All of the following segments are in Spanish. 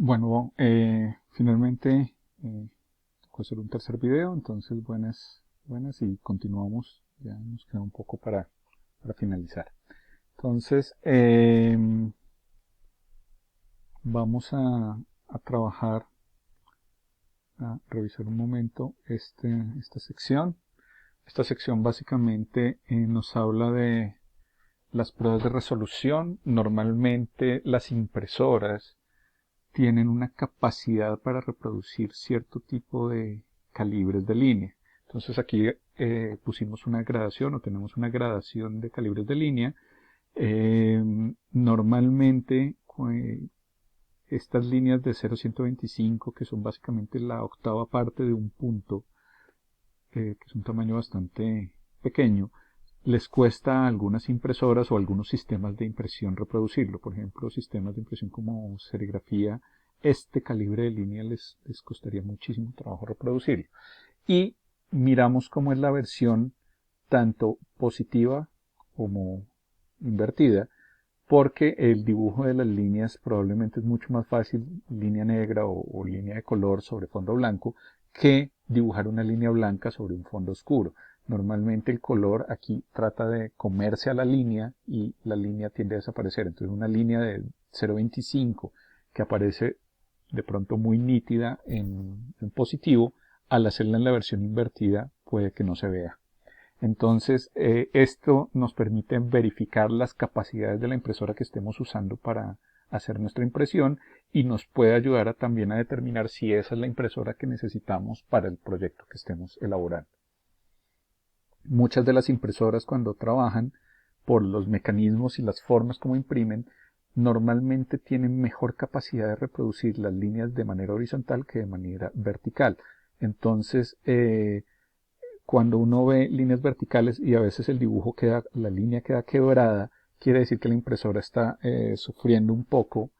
Bueno, finalmente tocó hacer un tercer video, entonces buenas y continuamos. Ya nos queda un poco para finalizar. Entonces, vamos a trabajar, a revisar un momento esta sección. Esta sección básicamente nos habla de las pruebas de resolución. Normalmente las impresoras tienen una capacidad para reproducir cierto tipo de calibres de línea. Entonces aquí pusimos una gradación o tenemos una gradación de calibres de línea. Normalmente estas líneas de 0,125, que son básicamente la octava parte de un punto, que es un tamaño bastante pequeño, les cuesta a algunas impresoras o algunos sistemas de impresión reproducirlo. Por ejemplo, sistemas de impresión como serigrafía, este calibre de línea les costaría muchísimo trabajo reproducirlo. Y miramos cómo es la versión tanto positiva como invertida, porque el dibujo de las líneas probablemente es mucho más fácil, línea negra o línea de color sobre fondo blanco, que dibujar una línea blanca sobre un fondo oscuro. Normalmente el color aquí trata de comerse a la línea y la línea tiende a desaparecer. Entonces una línea de 0,25 que aparece de pronto muy nítida en positivo, al hacerla en la versión invertida puede que no se vea. Entonces, esto nos permite verificar las capacidades de la impresora que estemos usando para hacer nuestra impresión y nos puede ayudar también a determinar si esa es la impresora que necesitamos para el proyecto que estemos elaborando. Muchas de las impresoras, cuando trabajan, por los mecanismos y las formas como imprimen, normalmente tienen mejor capacidad de reproducir las líneas de manera horizontal que de manera vertical. Entonces, cuando uno ve líneas verticales y a veces el dibujo la línea queda quebrada, quiere decir que la impresora está sufriendo un poco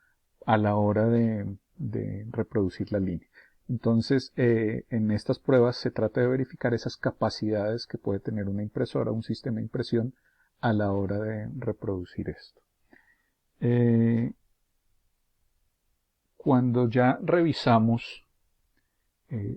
a la hora de reproducir la línea. Entonces, en estas pruebas se trata de verificar esas capacidades que puede tener una impresora, un sistema de impresión, a la hora de reproducir esto. Cuando ya revisamos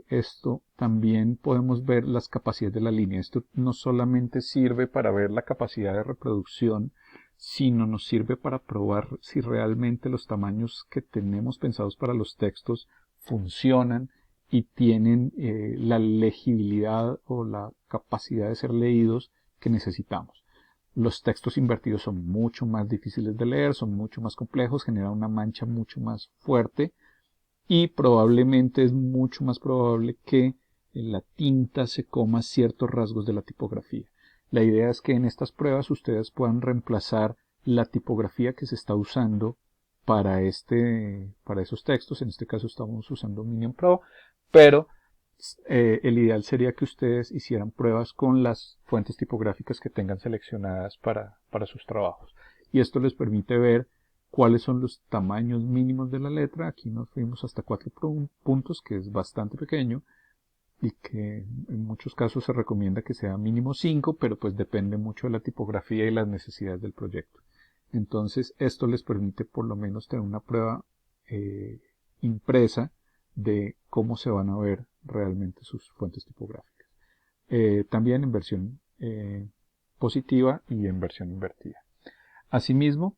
esto, también podemos ver las capacidades de la línea. Esto no solamente sirve para ver la capacidad de reproducción, sino nos sirve para probar si realmente los tamaños que tenemos pensados para los textos funcionan y tienen la legibilidad o la capacidad de ser leídos que necesitamos. Los textos invertidos son mucho más difíciles de leer, son mucho más complejos, generan una mancha mucho más fuerte, y probablemente es mucho más probable que la tinta se coma ciertos rasgos de la tipografía. La idea es que en estas pruebas ustedes puedan reemplazar la tipografía que se está usando para esos textos. En este caso estamos usando Minion Pro, pero el ideal sería que ustedes hicieran pruebas con las fuentes tipográficas que tengan seleccionadas para sus trabajos. Y esto les permite ver cuáles son los tamaños mínimos de la letra. Aquí nos fuimos hasta 4 puntos, que es bastante pequeño y que en muchos casos se recomienda que sea mínimo 5, pero pues depende mucho de la tipografía y las necesidades del proyecto. Entonces esto les permite por lo menos tener una prueba impresa de cómo se van a ver realmente sus fuentes tipográficas. También en versión positiva y en versión invertida. Asimismo,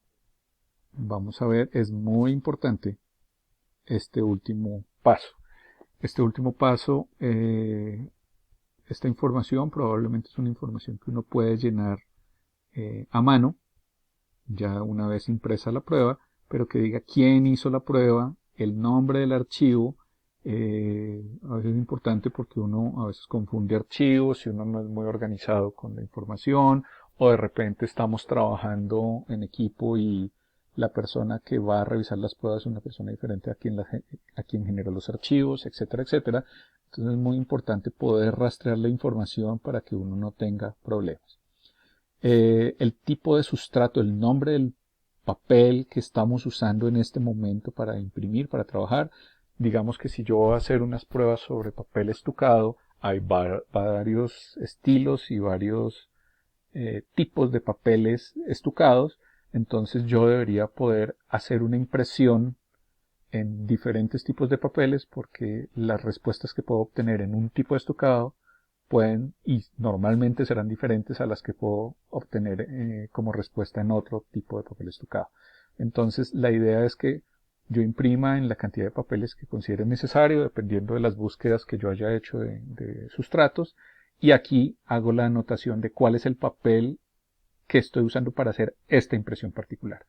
vamos a ver, es muy importante este último paso. Este último paso, esta información probablemente es una información que uno puede llenar a mano, ya una vez impresa la prueba, pero que diga quién hizo la prueba, el nombre del archivo. A veces es importante porque uno a veces confunde archivos si uno no es muy organizado con la información, o de repente estamos trabajando en equipo y la persona que va a revisar las pruebas es una persona diferente a quien genera los archivos, etcétera, etcétera. Entonces es muy importante poder rastrear la información para que uno no tenga problemas. El tipo de sustrato, el nombre del papel que estamos usando en este momento para imprimir, para trabajar. Digamos que si yo voy a hacer unas pruebas sobre papel estucado, hay varios estilos y varios tipos de papeles estucados, entonces yo debería poder hacer una impresión en diferentes tipos de papeles porque las respuestas que puedo obtener en un tipo de estucado pueden y normalmente serán diferentes a las que puedo obtener como respuesta en otro tipo de papel estucado. Entonces la idea es que yo imprima en la cantidad de papeles que considere necesario dependiendo de las búsquedas que yo haya hecho de sustratos, y aquí hago la anotación de cuál es el papel que estoy usando para hacer esta impresión particular.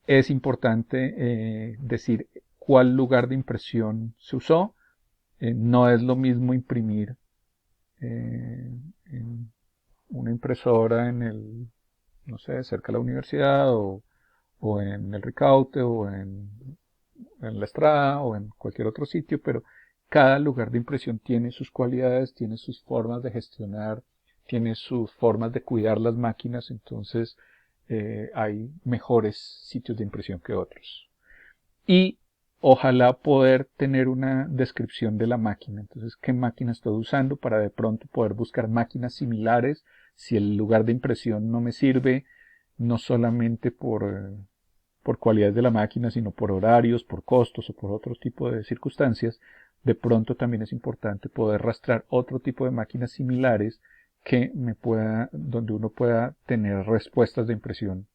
Es importante decir cuál lugar de impresión se usó. No es lo mismo imprimir en una impresora no sé, cerca de la universidad o en el Ricaute o en la Estrada o en cualquier otro sitio, pero cada lugar de impresión tiene sus cualidades, tiene sus formas de gestionar, tiene sus formas de cuidar las máquinas, entonces hay mejores sitios de impresión que otros. Y ojalá poder tener una descripción de la máquina, entonces qué máquina estoy usando para de pronto poder buscar máquinas similares si el lugar de impresión no me sirve, no solamente por cualidades de la máquina, sino por horarios, por costos o por otro tipo de circunstancias. De pronto también es importante poder rastrear otro tipo de máquinas similares donde uno pueda tener respuestas de impresión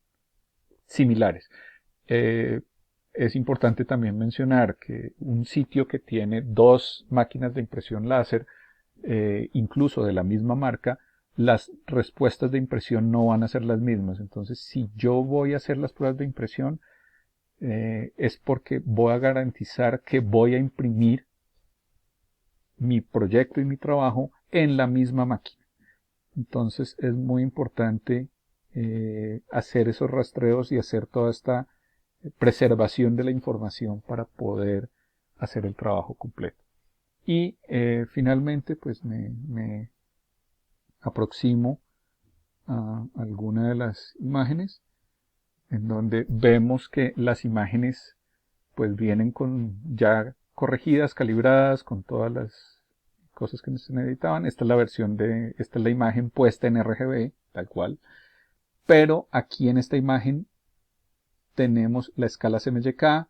similares. Es importante también mencionar que un sitio que tiene dos máquinas de impresión láser, incluso de la misma marca, las respuestas de impresión no van a ser las mismas. Entonces, si yo voy a hacer las pruebas de impresión, es porque voy a garantizar que voy a imprimir mi proyecto y mi trabajo en la misma máquina. Entonces, es muy importante hacer esos rastreos y hacer toda esta preservación de la información para poder hacer el trabajo completo. Y finalmente, pues me aproximo a alguna de las imágenes en donde vemos que las imágenes pues vienen ya corregidas, calibradas, con todas las cosas que se necesitaban. Esta es la imagen puesta en RGB, tal cual. Pero aquí en esta imagen tenemos la escala CMYK,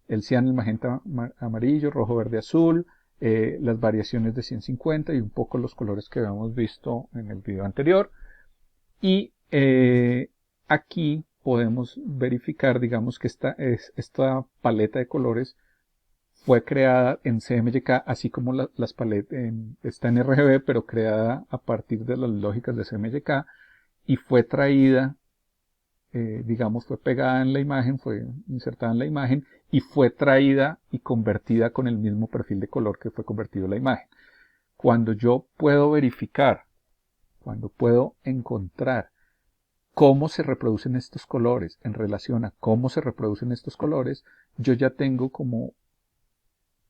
el cian, el magenta amarillo, rojo, verde, azul, las variaciones de 150 y un poco los colores que habíamos visto en el video anterior. Y aquí podemos verificar, digamos que esta paleta de colores fue creada en CMYK, así como las paletas está en RGB, pero creada a partir de las lógicas de CMYK y fue traída, digamos, fue pegada en la imagen, fue insertada en la imagen y fue traída y convertida con el mismo perfil de color que fue convertido en la imagen. Cuando yo puedo verificar, cuando puedo encontrar cómo se reproducen estos colores en relación a cómo se reproducen estos colores, yo ya tengo como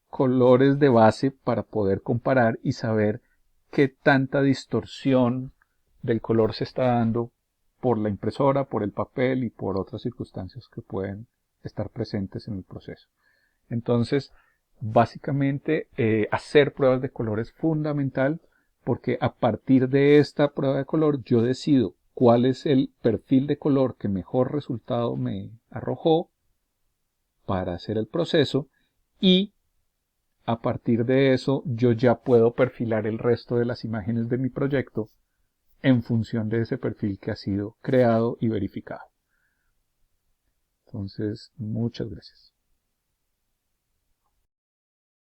colores de base para poder comparar y saber qué tanta distorsión del color se está dando por la impresora, por el papel y por otras circunstancias que pueden estar presentes en el proceso. Entonces, básicamente, hacer pruebas de color es fundamental porque a partir de esta prueba de color yo decido cuál es el perfil de color que mejor resultado me arrojó para hacer el proceso, y a partir de eso yo ya puedo perfilar el resto de las imágenes de mi proyecto en función de ese perfil que ha sido creado y verificado. Entonces, muchas gracias.